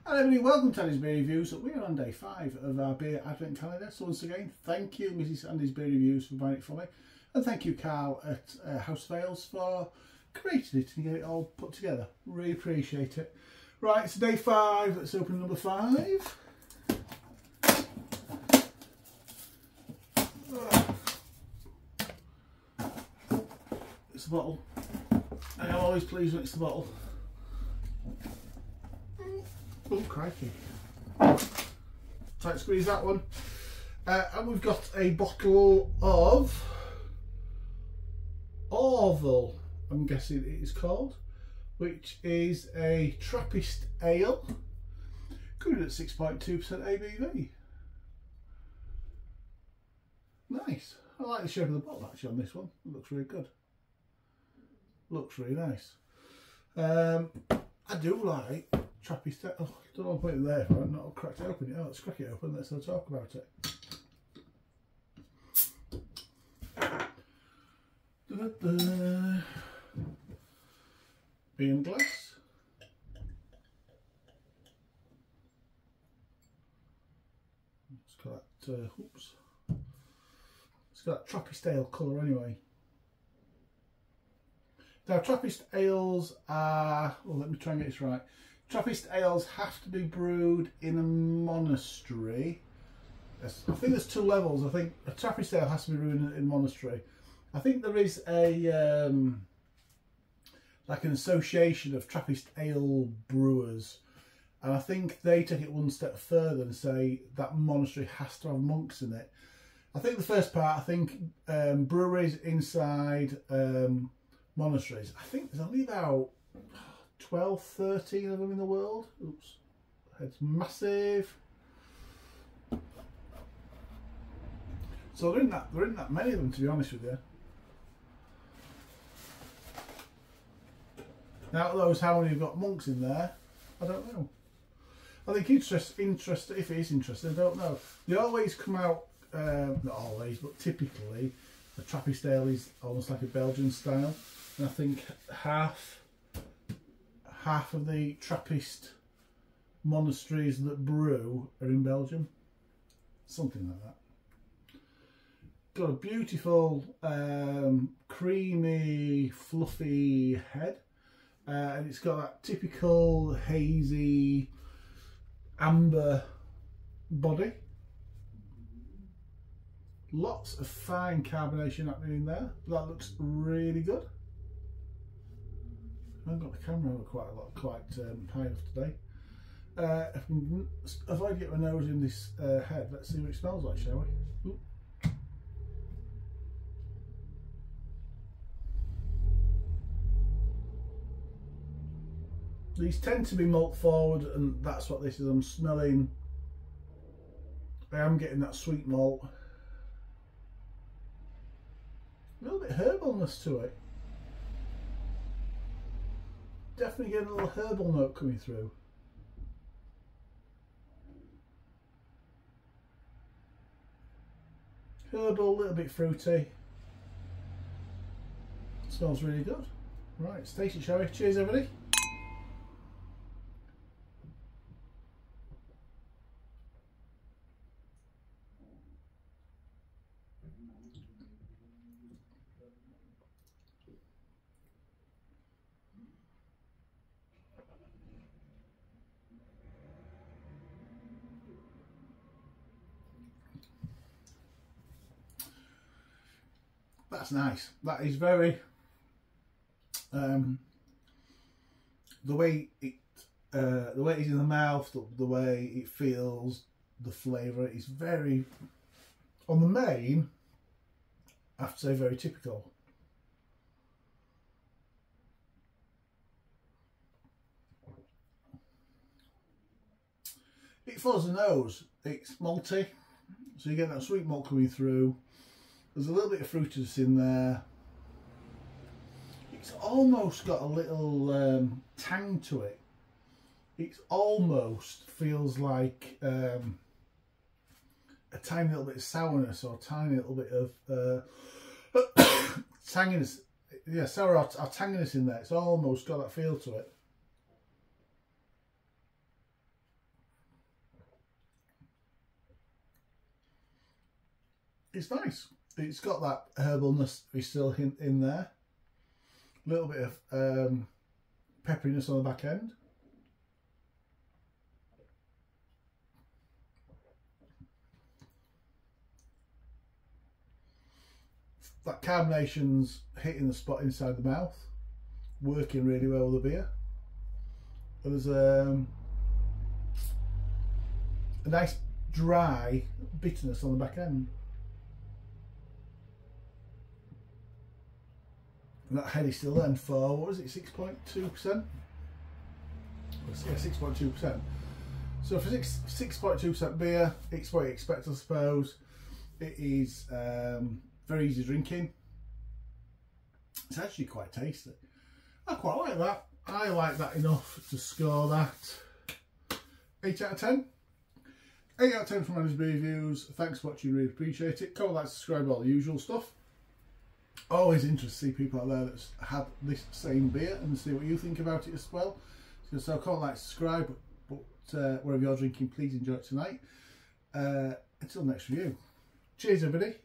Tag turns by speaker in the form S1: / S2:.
S1: Hello everybody, welcome to Andy's Beer Reviews. We are on day 5 of our beer advent calendar. So once again, thank you Mrs Andy's Beer Reviews for buying it for me. And thank you Carl at House of Ales for creating it and getting it all put together. Really appreciate it. Right, so day 5, let's open number 5. It's the bottle. I am always pleased when it's the bottle. Oh, crikey. Tight squeeze that one. And we've got a bottle of Orval, I'm guessing it is called, which is a Trappist ale, good at 6.2% ABV. Nice. I like the shape of the bottle actually on this one. It looks really good. Looks really nice. I do like Trappist. Oh, I don't want to put it there. I've not cracked it open yet. Oh, let's crack it open. Let's talk about it. Beer and glass. It's got that. Oops. It's got that Trappist ale colour anyway. Now, Trappist ales are, well, let me try and get this right. Trappist ales have to be brewed in a monastery. I think there's 2 levels. I think a Trappist ale has to be brewed in a monastery. I think there is a, like an association of Trappist ale brewers. And I think they take it one step further and say that monastery has to have monks in it. I think the first part, I think breweries inside monasteries. I think there's only about 12, 13 of them in the world. Oops, it's massive. So there isn't that many of them, to be honest with you. Now, of those, how many have got monks in there? I don't know. I think interesting. If it is interesting, I don't know. They always come out, not always, but typically, the Trappist ale is almost like a Belgian style. And I think half of the Trappist monasteries that brew are in Belgium. Something like that. Got a beautiful, creamy, fluffy head. And it's got that typical hazy, amber body. Lots of fine carbonation happening in there. That looks really good. I haven't got the camera quite high enough today. If I get my nose in this head, let's see what it smells like, shall we? Ooh. These tend to be malt forward, and that's what this is. I'm smelling. I am getting that sweet malt. A little bit herbalness to it. Definitely getting a little herbal note coming through. Herbal, a little bit fruity. Smells really good. Right, let's taste it, shall we? Cheers, everybody. That's nice. That is very the way it is in the mouth, the way it feels, the flavour is very, on the main, I have to say, very typical. It follows the nose. It's malty, so you get that sweet malt coming through. There's a little bit of fruitiness in there. It's almost got a little tang to it. It almost feels like a tiny little bit of sourness or a tiny little bit of tanginess. Yeah, sour or tanginess in there. It's almost got that feel to it. it's nice. It's got that herbalness is still in there. A little bit of pepperiness on the back end. That carbonation's hitting the spot inside the mouth, working really well with the beer. But there's a nice dry bitterness on the back end. And that head is still then for, what was it, 6.2%? Yeah, 6.2%. So for 6.2% beer, it's what you expect, I suppose. It is very easy drinking. It's actually quite tasty. I quite like that. I like that enough to score that 8 out of 10. 8 out of 10 from Manager's Beer Reviews. Thanks for watching, really appreciate it. Comment, like, subscribe, all the usual stuff. Always interested to see people out there that's had this same beer and see what you think about it as well. So comment, like, subscribe, but whatever you're drinking, please enjoy it tonight. Until next review. Cheers, everybody.